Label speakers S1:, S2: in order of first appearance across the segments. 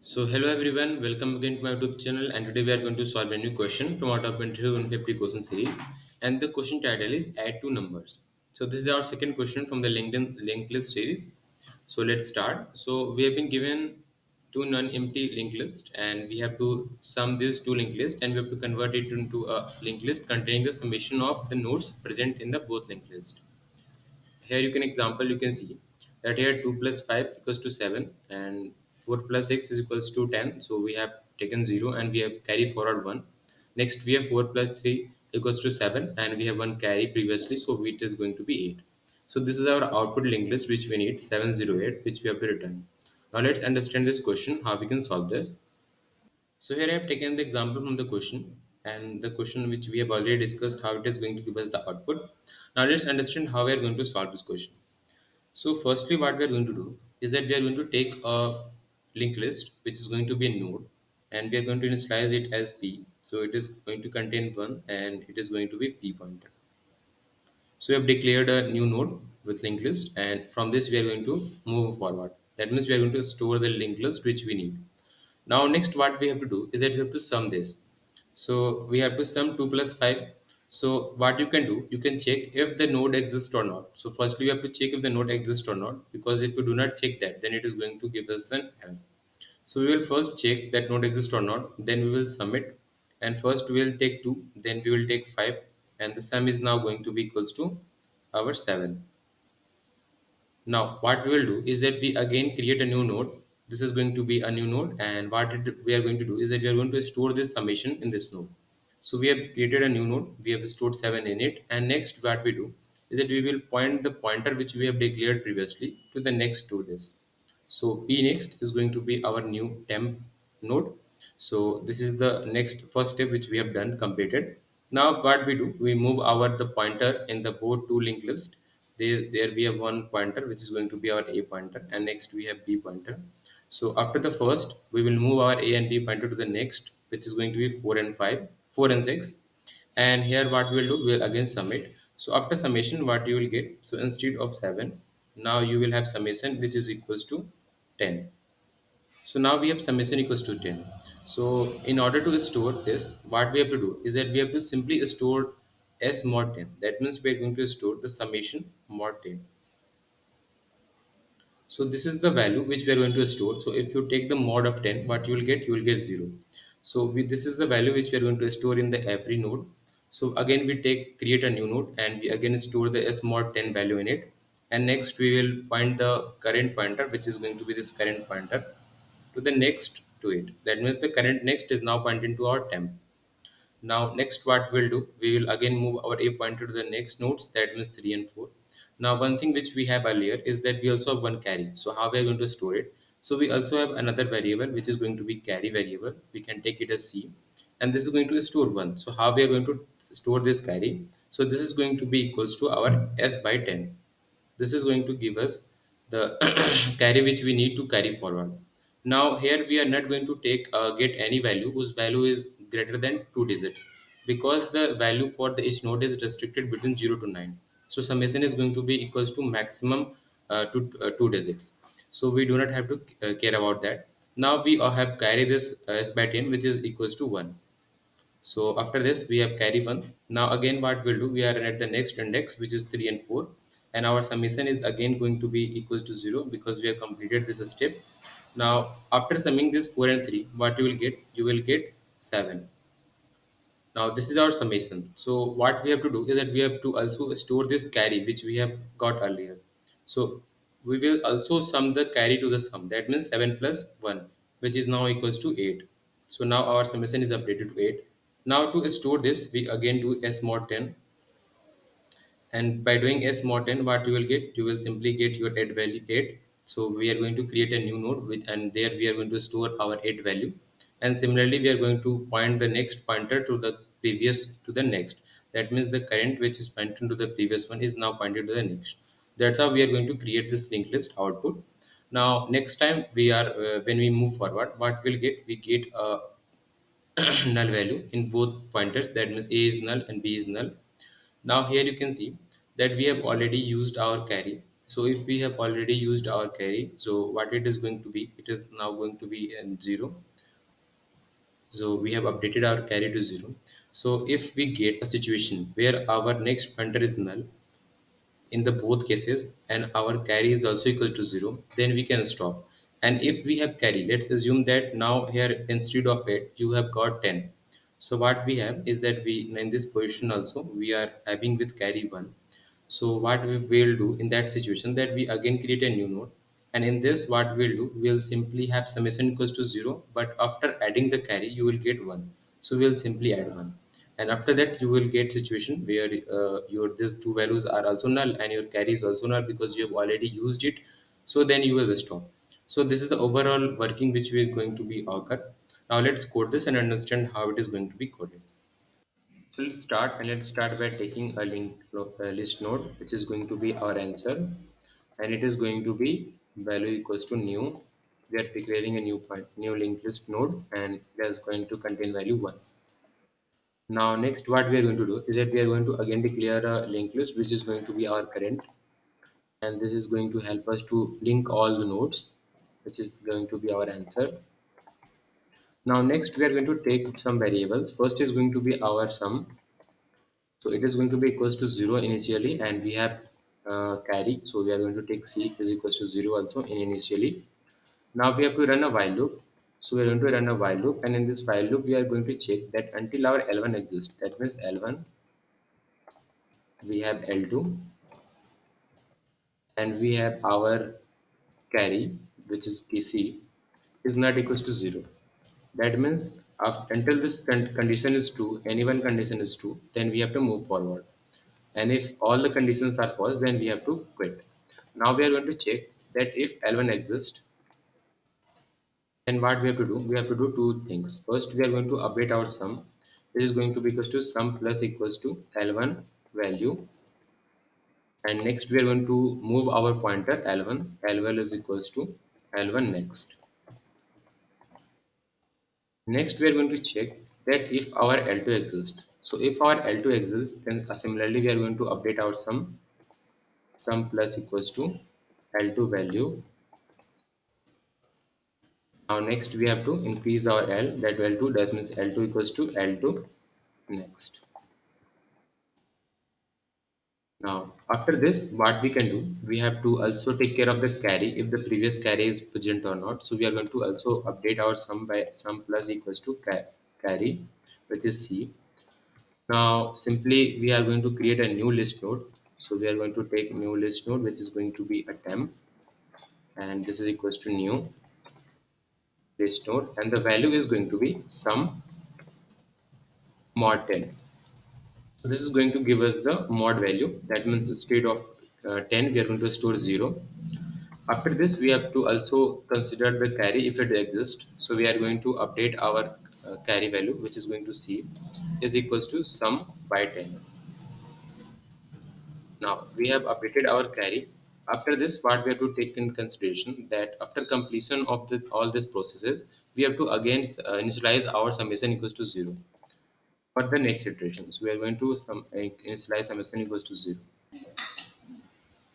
S1: So hello everyone, welcome again to my YouTube channel, and today we are going to solve a new question from our top 150 question series, and the question title is add two numbers. So this is our second question from the LinkedIn linked list series. So let's start. So we have been given two non-empty linked list, and we have to sum these two linked list, and we have to convert it into a linked list containing the summation of the nodes present in the both linked list. Here you can example, you can see that here 2 plus 5 equals to 7, and 4 plus 6 is equals to 10. So we have taken 0 and we have carry forward 1. Next we have 4 plus 3 equals to 7, and we have one carry previously, so it is going to be 8. So this is our output linked list which we need 708, which we have to return. Now let's understand this question, how we can solve this. So here I have taken the example from the question, and the question which we have already discussed how it is going to give us the output. Now let's understand how we are going to solve this question. So firstly, what we are going to do is that we are going to take a linked list, which is going to be a node, and we are going to initialize it as p. So it is going to contain one, and it is going to be p pointer. So we have declared a new node with linked list, and from this we are going to move forward. That means we are going to store the linked list which we need. Now next what we have to do is that we have to sum this. So we have to sum 2 plus 5. So what you can do, you can check if the node exists or not. So firstly we have to check if the node exists or not, because if you do not check that, then it is going to give us an error. So we will first check that node exists or not, then we will sum it, and first we will take 2, then we will take 5, and the sum is now going to be equals to our 7. Now, what we will do is that we again create a new node. This is going to be a new node, and we are going to do is that we are going to store this summation in this node. So we have created a new node. We have stored 7 in it, and next what we do is that we will point the pointer which we have declared previously to the next to this. So p next is going to be our new temp node. So this is the next first step which we have done completed. Now what we do, we move our the pointer in the both two linked list. There we have one pointer which is going to be our a pointer, and next we have b pointer. So after the first, we will move our a and b pointer to the next, which is going to be 4 and 5, 4 and 6. And here what we will do, we will again sum it. So after summation, what you will get, so instead of 7, now you will have summation which is equals to 10. So now we have summation equals to 10. So in order to store this, what we have to do is that we have to simply store s mod 10. That means we are going to store the summation mod 10. So this is the value which we are going to store. So if you take the mod of 10, what you will get 0. So this is the value which we are going to store in the every node. So again we create a new node, and we again store the s mod 10 value in it. And next we will point the current pointer, which is going to be this current pointer, to the next to it. That means the current next is now pointing to our temp. Now next what we'll do, we will again move our a pointer to the next nodes, that means 3 and 4. Now one thing which we have earlier is that we also have one carry. So how we are going to store it? So we also have another variable which is going to be carry variable. We can take it as c, and this is going to store 1. So how we are going to store this carry? So this is going to be equals to our s by 10. This is going to give us the carry which we need to carry forward. Now here we are not going to take get any value whose value is greater than 2 digits, because the value for the each node is restricted between 0 to 9. So summation is going to be equals to maximum to 2 digits. So we do not have to care about that. Now we have carry this s by 10, which is equals to 1. So after this, we have carry 1. Now again, what we'll do, we are at the next index, which is 3 and 4. And our summation is again going to be equal to 0, because we have completed this step. Now, after summing this 4 and 3, what you will get? You will get 7. Now, this is our summation. So what we have to do is that we have to also store this carry, which we have got earlier. So we will also sum the carry to the sum. That means 7 plus 1, which is now equals to 8. So now our summation is updated to 8. Now to store this, we again do s mod 10, and by doing s mod 10, what you will get, you will simply get your 8 value 8. So we are going to create a new node with, and there we are going to store our 8 value, and similarly we are going to point the next pointer to the previous to the next. That means the current which is pointing to the previous one is now pointed to the next. That's how we are going to create this linked list output. Now next time we are when we move forward, what we'll get, we get a null value in both pointers. That means a is null and b is null. Now here you can see that we have already used our carry. So if we have already used our carry, so what it is going to be, it is now going to be in 0. So we have updated our carry to 0. So if we get a situation where our next pointer is null in the both cases and our carry is also equal to 0, then we can stop. And if we have carry, let's assume that now here instead of 8 you have got 10. So what we have is that we in this position also we are having with carry 1. So what we will do in that situation, that we again create a new node, and in this what we'll do, we'll simply have summation equals to 0, but after adding the carry you will get 1. So we'll simply add 1, and after that you will get situation where your these two values are also null and your carry is also null because you have already used it. So then you will stop. So this is the overall working which is going to be occur. Now let's code this and understand how it is going to be coded. So let's start by taking a list node, which is going to be our answer, and it is going to be value equals to new. We are declaring a new linked list node, and it is going to contain value 1. Now next what we are going to do is that we are going to again declare a linked list, which is going to be our current, and this is going to help us to link all the nodes, which is going to be our answer. Now next we are going to take some variables. First is going to be our sum. So it is going to be equals to 0 initially, and we have carry. So we are going to take C is equals to 0 also in initially. Now we have to run a while loop. So we are going to run a while loop, and in this while loop we are going to check that until our L1 exists. That means L1, we have L2, and we have our carry, which is KC, is not equals to 0. That means until this condition is true, any one condition is true, then we have to move forward. And if all the conditions are false, then we have to quit. Now we are going to check that if L1 exists, then what we have to do, we have to do two things. First we are going to update our sum. This is going to be equals to sum plus equals to L1 value, and next we are going to move our pointer L1 is equals to L1 next. Next we are going to check that if our L2 exists. So if our L2 exists, then similarly we are going to update our sum plus equals to L2 value. Now next we have to increase our L, that L2, that means L2 equals to L2 next. Now after this what we can do, we have to also take care of the carry if the previous carry is present or not. So we are going to also update our sum by sum plus equals to carry, which is C. Now simply we are going to create a new list node. So we are going to take new list node, which is going to be a temp, and this is equals to new list node, and the value is going to be sum mod 10. So this is going to give us the mod value. That means instead of 10, we are going to store 0. After this, we have to also consider the carry if it exists. So we are going to update our carry value, which is going to C is equals to sum by 10. Now we have updated our carry. After this, what we have to take in consideration that after completion of all these processes, we have to again initialize our summation equals to 0 for the next iteration. So we are going to initialize summation equals to 0.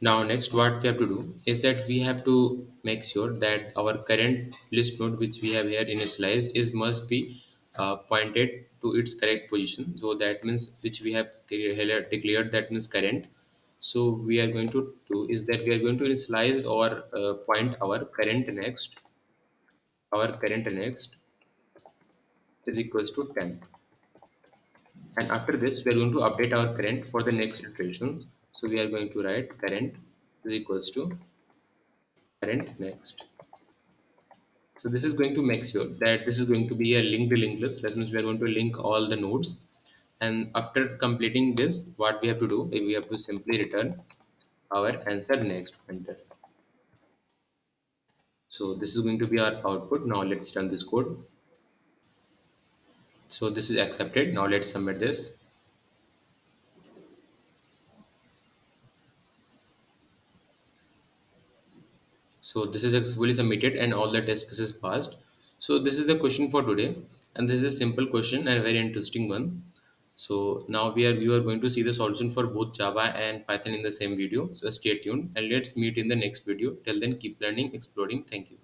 S1: Now next what we have to do is that we have to make sure that our current list node which we have here initialized is must be pointed to its correct position. So that means which we have declared, that means current. So we are going to do is that we are going to initialize or point our current next is equals to 10, and after this we are going to update our current for the next iterations. So we are going to write current is equals to current next. So this is going to make sure that this is going to be a linked list. That means we are going to link all the nodes. And after completing this, what we have to do, we have to simply return our answer next pointer. So this is going to be our output. Now let's run this code. So this is accepted. Now let's submit this. So this is successfully submitted and all the test cases passed. So this is the question for today, and this is a simple question and a very interesting one. So now we are going to see the solution for both Java and Python in the same video. So stay tuned and let's meet in the next video. Till then, keep learning, exploring. Thank you.